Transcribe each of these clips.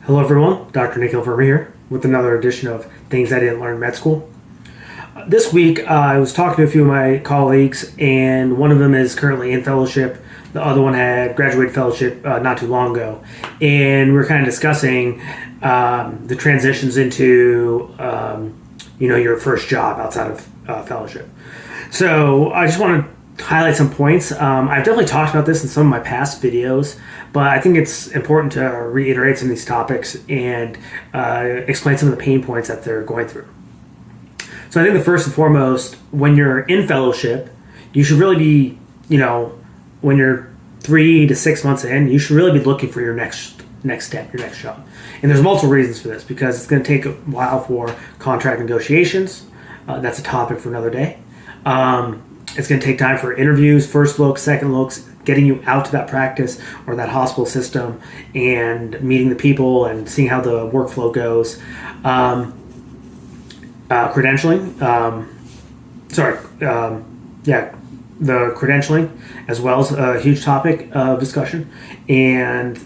Hello everyone, Dr. Nick over here with another edition of Things I Didn't Learn in Med School. This week I was talking to a few of my colleagues, and one of them is currently in fellowship. The other one had graduated fellowship not too long ago, and we were kind of discussing the transitions into your first job outside of fellowship. So I just want to highlight some points. I've definitely talked about this in some of my past videos, but I think it's important to reiterate some of these topics and explain some of the pain points that they're going through. So I think the first and foremost, when you're in fellowship, you should really be, when you're 3 to 6 months in, you should really be looking for your next step, your next job. And there's multiple reasons for this, because it's going to take a while for contract negotiations. That's a topic for another day. It's going to take time for interviews, first looks, second looks, getting you out to that practice or that hospital system and meeting the people and seeing how the workflow goes. Credentialing. The credentialing as well is a huge topic of discussion. And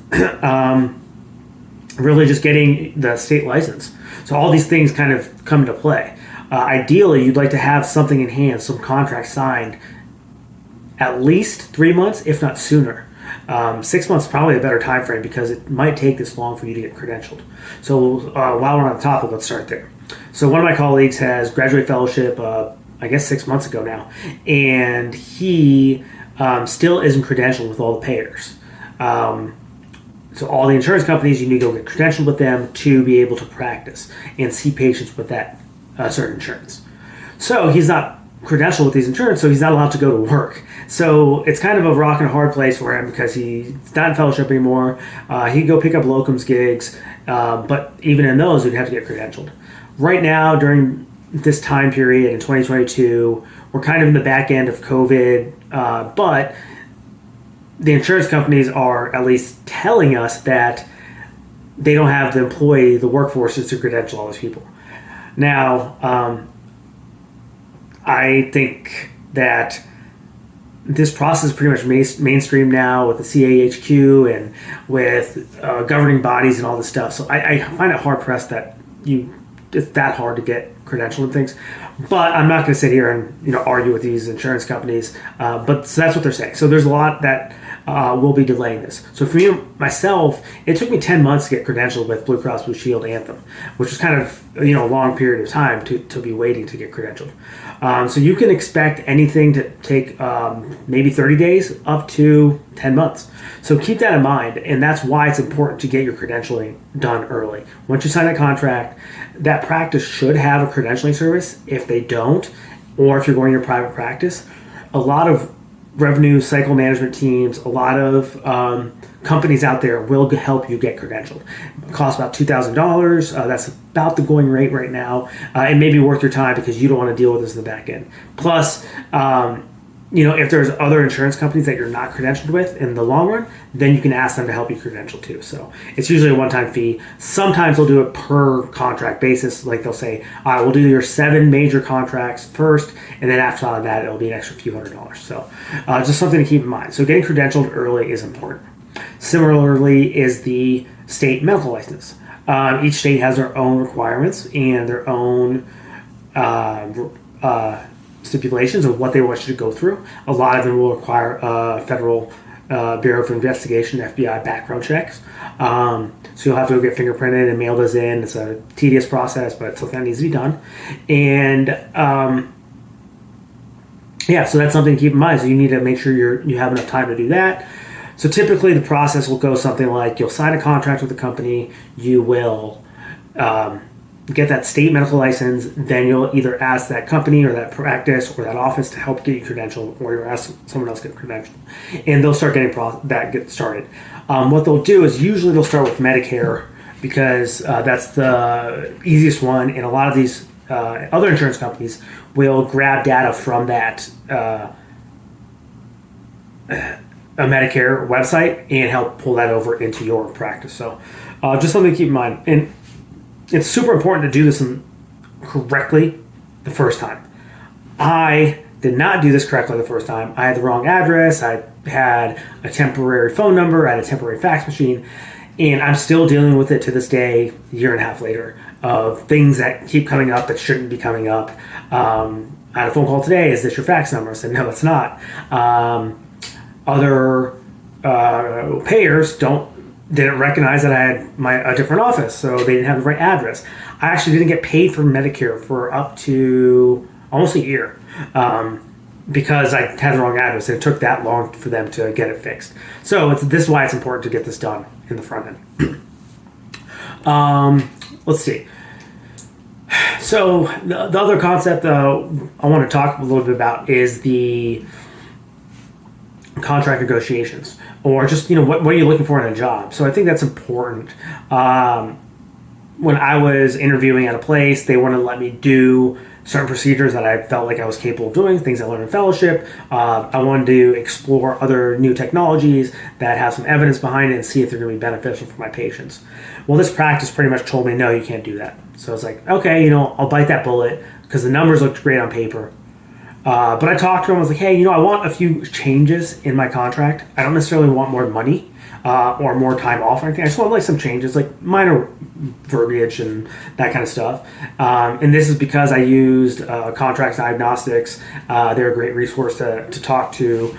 really just getting the state license. So all these things kind of come into play. Ideally, you'd like to have something in hand, some contract signed, at least 3 months, if not sooner. 6 months is probably a better time frame because it might take this long for you to get credentialed. So while we're on the topic, let's start there. So one of my colleagues has graduate fellowship, 6 months ago now, and he still isn't credentialed with all the payers. So all the insurance companies, you need to go get credentialed with them to be able to practice and see patients with that certain insurance. So he's not credentialed with these insurance, so he's not allowed to go to work. So it's kind of a rock and a hard place for him because he's not in fellowship anymore. He can go pick up locums gigs, but even in those, he'd have to get credentialed. Right now, during this time period in 2022, we're kind of in the back end of COVID, but the insurance companies are at least telling us that they don't have the workforces to credential all these people. Now, I think that this process is pretty much mainstream now with the CAHQ and with governing bodies and all this stuff. So I find it hard pressed that it's that hard to get credentialed and things. But I'm not going to sit here and argue with these insurance companies. But so that's what they're saying. So there's a lot that will be delaying this. So for me, myself, it took me 10 months to get credentialed with Blue Cross Blue Shield Anthem, which is kind of a long period of time to be waiting to get credentialed. So you can expect anything to take maybe 30 days up to 10 months. So keep that in mind, and that's why it's important to get your credentialing done early. Once you sign a contract, that practice should have a credentialing service. If they don't, or if you're going to your private practice, a lot of revenue cycle management teams, a lot of companies out there will help you get credentialed. It costs about $2,000. That's about the going rate right now. It may be worth your time because you don't want to deal with this in the back end. Plus, if there's other insurance companies that you're not credentialed with in the long run, then you can ask them to help you credential too. So it's usually a one-time fee. Sometimes they'll do it per contract basis. Like they'll say, all right, we'll do your 7 major contracts first, and then after that, it'll be an extra few $100s. So just something to keep in mind. So getting credentialed early is important. Similarly is the state medical license. Each state has their own requirements and their own stipulations of what they want you to go through. A lot of them will require federal Bureau of Investigation, FBI background checks. So you'll have to go get fingerprinted and mail those in. It's a tedious process, but it's something that needs to be done. And so that's something to keep in mind. So you need to make sure you have enough time to do that. So typically the process will go something like you'll sign a contract with the company, you will get that state medical license, then you'll either ask that company or that practice or that office to help get you credentialed, or you'll ask someone else to get credentialed. And they'll start get started. What they'll do is usually they'll start with Medicare because that's the easiest one, and a lot of these other insurance companies will grab data from that a Medicare website and help pull that over into your practice. So just something to keep in mind. And it's super important to do this correctly the first time. I did not do this correctly the first time. I had the wrong address. I had a temporary phone number. I had a temporary fax machine. And I'm still dealing with it to this day, a year and a half later, of things that keep coming up that shouldn't be coming up. I had a phone call today. Is this your fax number? I said, no, it's not. Other payers didn't recognize that I had a different office, so they didn't have the right address. I actually didn't get paid for Medicare for up to almost a year because I had the wrong address. It took that long for them to get it fixed. So this is why it's important to get this done in the front end. Let's see. So the other concept I want to talk a little bit about is the contract negotiations, or just, what are you looking for in a job? So I think that's important. When I was interviewing at a place, they wanted to let me do certain procedures that I felt like I was capable of doing, things I learned in fellowship. I wanted to explore other new technologies that have some evidence behind it and see if they're going to be beneficial for my patients. Well, this practice pretty much told me, no, you can't do that. So I was like, okay, I'll bite that bullet because the numbers looked great on paper. But I talked to him. I was like, hey, I want a few changes in my contract. I don't necessarily want more money or more time off or anything. I just want some changes, like minor verbiage and that kind of stuff. And this is because I used Contracts Diagnostics. They're a great resource to talk to.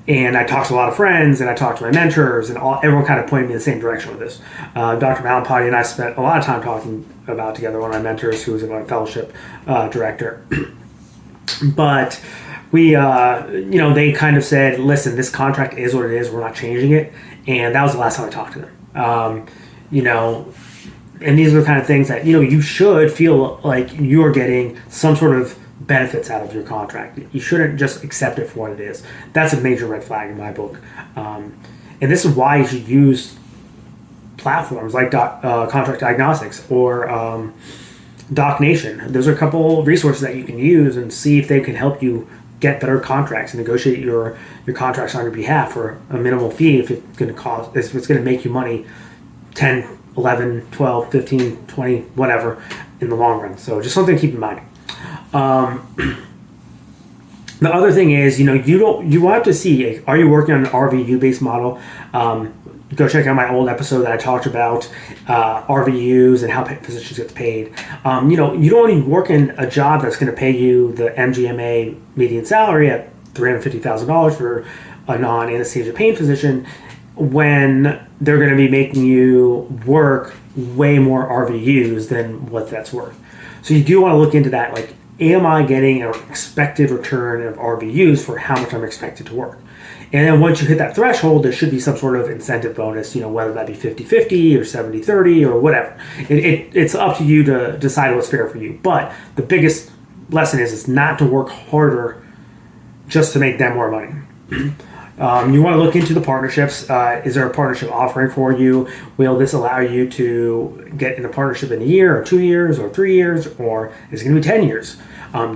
And I talked to a lot of friends, and I talked to my mentors, and everyone kind of pointed me in the same direction with this. Dr. Malapati and I spent a lot of time talking about together, one of my mentors who was my fellowship director. But we, they kind of said, listen, this contract is what it is. We're not changing it. And that was the last time I talked to them. And these are the kind of things that, you should feel like you are getting some sort of benefits out of your contract. You shouldn't just accept it for what it is. That's a major red flag in my book. And this is why you should use platforms like Contract Diagnostics or DocNation. Those are a couple resources that you can use and see if they can help you get better contracts and negotiate your contracts on your behalf for a minimal fee if it's going to make you money 10, 11, 12, 15, 20, whatever in the long run. So just something to keep in mind. The other thing is, you have to see, are you working on an RVU based model? Go check out my old episode that I talked about RVUs and how physicians get paid. You don't want to work in a job that's going to pay you the MGMA median salary at $350,000 for a non-anesthesia pain physician when they're going to be making you work way more RVUs than what that's worth. So you do want to look into that, like, am I getting an expected return of RVUs for how much I'm expected to work? And then once you hit that threshold, there should be some sort of incentive bonus, whether that be 50-50 or 70-30 or whatever. It's up to you to decide what's fair for you. But the biggest lesson is not to work harder just to make them more money. You want to look into the partnerships. Is there a partnership offering for you? Will this allow you to get in a partnership in a year or 2 years or 3 years, or is it going to be 10 years?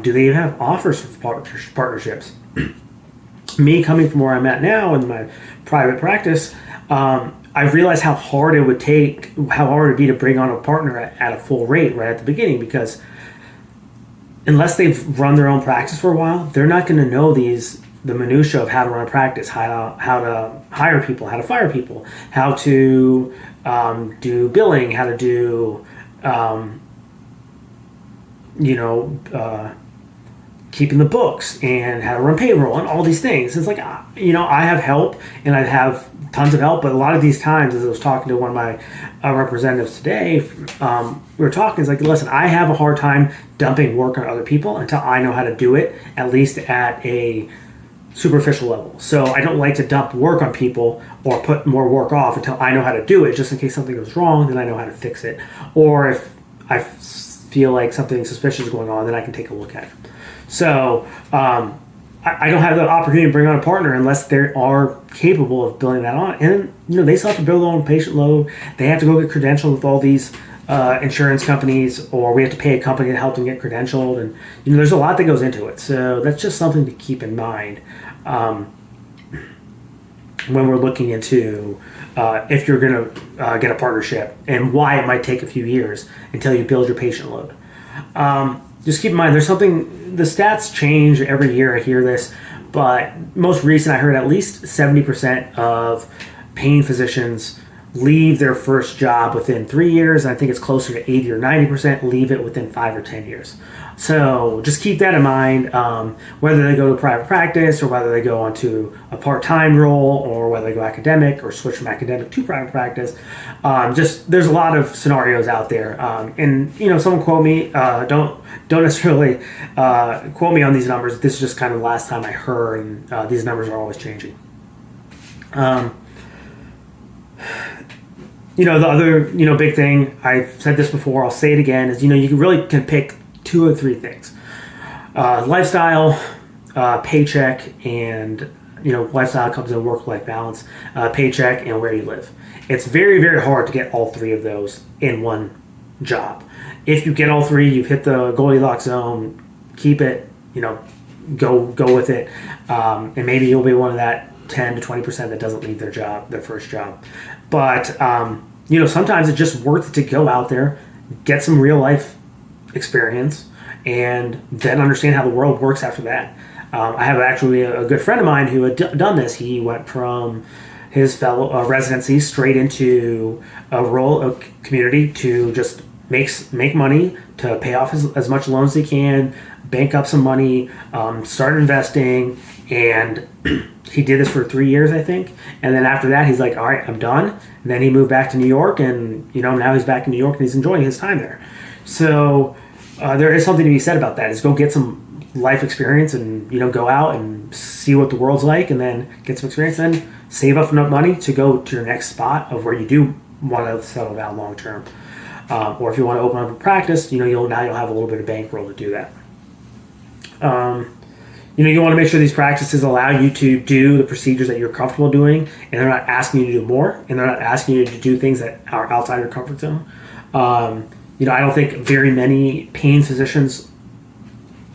Do they have offers for partnerships? Me coming from where I'm at now in my private practice, I've realized how hard it'd be to bring on a partner at a full rate right at the beginning, because unless they've run their own practice for a while, they're not going to know the minutia of how to run a practice, how to hire people, how to fire people, how to do billing, how to do keeping the books and how to run payroll and all these things. It's like, I have help and I have tons of help, but a lot of these times, as I was talking to one of my representatives today, we were talking, it's like, listen, I have a hard time dumping work on other people until I know how to do it, at least at a superficial level. So I don't like to dump work on people or put more work off until I know how to do it, just in case something goes wrong, then I know how to fix it. Or if I feel like something suspicious is going on, then I can take a look at it. So I don't have the opportunity to bring on a partner unless they are capable of building that on. And they still have to build their own patient load. They have to go get credentialed with all these insurance companies, or we have to pay a company to help them get credentialed. And there's a lot that goes into it. So that's just something to keep in mind when we're looking into if you're going to get a partnership, and why it might take a few years until you build your patient load. Just keep in mind, there's something, the stats change every year. I hear this, but most recent I heard at least 70% of pain physicians leave their first job within 3 years. I think it's closer to 80 or 90% leave it within 5 or 10 years. So just keep that in mind, whether they go to private practice or whether they go onto a part-time role or whether they go academic or switch from academic to private practice. Just there's a lot of scenarios out there. And, someone quote me, don't necessarily quote me on these numbers. This is just kind of the last time I heard, and these numbers are always changing. The other, big thing, I've said this before, I'll say it again, is, you really can pick 2 or 3 things. Lifestyle, paycheck, and, lifestyle comes in work-life balance, paycheck, and where you live. It's very, very hard to get all 3 of those in one job. If you get all 3, you've hit the Goldilocks zone, keep it, go with it, and maybe you'll be one of that 10 to 20% that doesn't leave their first job. But, sometimes it's just worth it to go out there, get some real life experience, and then understand how the world works after that. I have actually a good friend of mine who had done this. He went from his fellow residency straight into a rural community to just make money, to pay off as much loans as he can, bank up some money, start investing, and he did this for 3 years, I think. And then after that, he's like, all right, I'm done. And then he moved back to New York, and, now he's back in New York and he's enjoying his time there. So there is something to be said about that, is go get some life experience and, go out and see what the world's like, and then get some experience, and then save up enough money to go to your next spot of where you do want to settle down long term. Or if you want to open up a practice, you'll have a little bit of bankroll to do that. You want to make sure these practices allow you to do the procedures that you're comfortable doing, and they're not asking you to do more, and they're not asking you to do things that are outside your comfort zone. I don't think very many pain physicians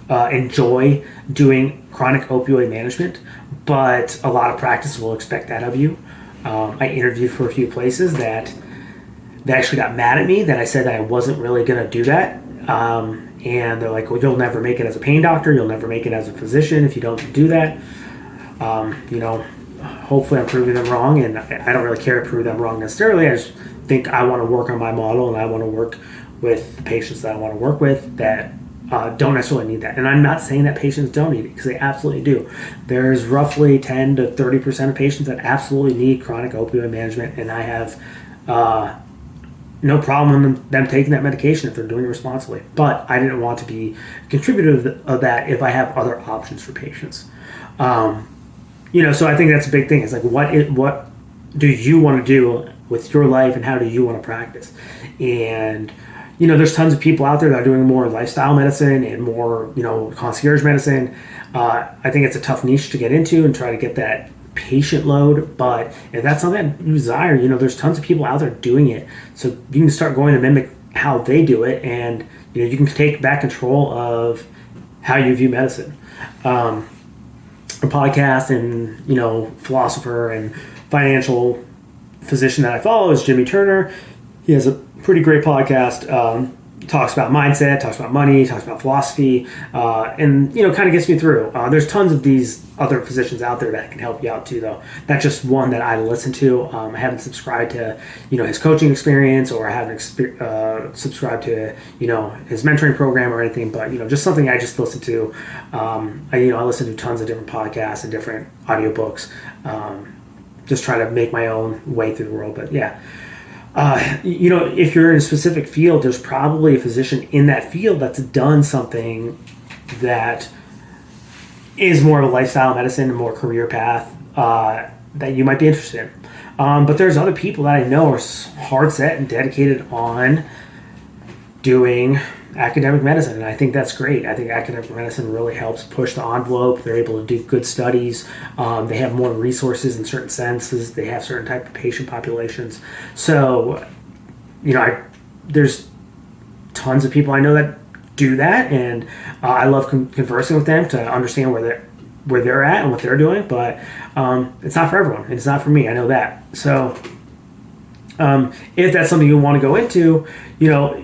enjoy doing chronic opioid management, but a lot of practices will expect that of you. I interviewed for a few places that they actually got mad at me that I said that I wasn't really going to do that. And they're like, well, you'll never make it as a pain doctor. You'll never make it as a physician if you don't do that. Hopefully I'm proving them wrong, and I don't really care to prove them wrong necessarily. I just think I want to work on my model, and I want to work with the patients that I want to work with that don't necessarily need that. And I'm not saying that patients don't need it, because they absolutely do. There's roughly 10 to 30% of patients that absolutely need chronic opioid management, and I have no problem in them taking that medication if they're doing it responsibly. But I didn't want to be a contributor of that if I have other options for patients. So I think that's a big thing. It's like, what do you want to do with your life, and how do you want to practice? And, there's tons of people out there that are doing more lifestyle medicine and more, concierge medicine. I think it's a tough niche to get into and try to get that patient load, but if that's something that you desire, there's tons of people out there doing it, so you can start going to mimic how they do it, and you can take back control of how you view medicine. A podcast and philosopher and financial physician that I follow is Jimmy Turner. He has a pretty great podcast. Talks about mindset, talks about money, talks about philosophy, and kind of gets me through. There's tons of these other physicians out there that can help you out too, though. That's just one that I listen to. I haven't subscribed to his coaching experience, or I haven't subscribed to his mentoring program or anything, but just something I just listen to. I listen to tons of different podcasts and different audiobooks. Just try to make my own way through the world, but yeah. If you're in a specific field, there's probably a physician in that field that's done something that is more of a lifestyle medicine and more career path that you might be interested in. But there's other people that I know are hard set and dedicated on doing academic medicine, and I think that's great. I think academic medicine really helps push the envelope. They're able to do good studies. They have more resources in certain senses. They have certain type of patient populations. So, there's tons of people I know that do that, and I love conversing with them to understand where they're at and what they're doing. But it's not for everyone. It's not for me. I know that. So, if that's something you want to go into,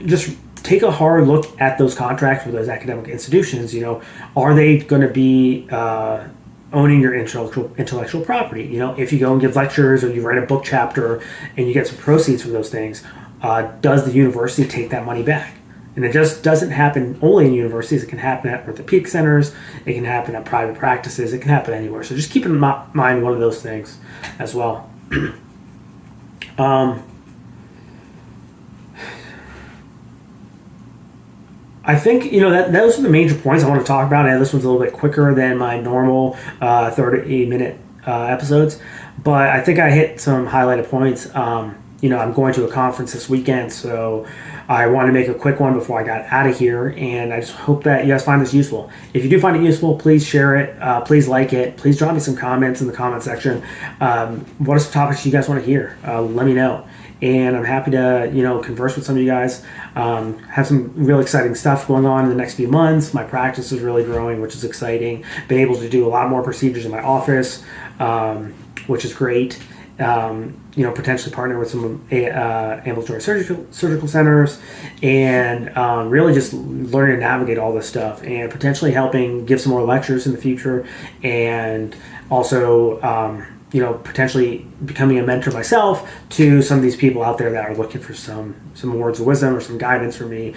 just take a hard look at those contracts with those academic institutions. Are they going to be owning your intellectual property. You know, if you go and give lectures or you write a book chapter and you get some proceeds from those things, does the university take that money back? And it just doesn't happen only in universities. It can happen at orthopedic centers. It can happen at private practices. It can happen anywhere. So just keep in mind one of those things as well. I think, you know, that those are the major points I want to talk about. And this one's a little bit quicker than my normal 30-minute episodes, but I think I hit some highlighted points. You know, I'm going to a conference this weekend, so I want to make a quick one before I got out of here, and I just hope that you guys find this useful. If you do find it useful, please share it, please like it, please drop me some comments in the comment section. What are some topics you guys want to hear? Let me know. And I'm happy to, you know, converse with some of you guys. Have some real exciting stuff going on in the next few months. My practice is really growing, which is exciting. Been able to do a lot more procedures in my office, which is great. You know, potentially partner with some ambulatory surgical centers, and really just learning to navigate all this stuff, and potentially helping give some more lectures in the future, and also you know, potentially becoming a mentor myself to some of these people out there that are looking for some words of wisdom or some guidance from me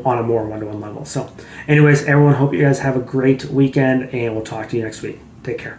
on a more one-to-one level. So anyways, everyone, hope you guys have a great weekend, and we'll talk to you next week. Take care.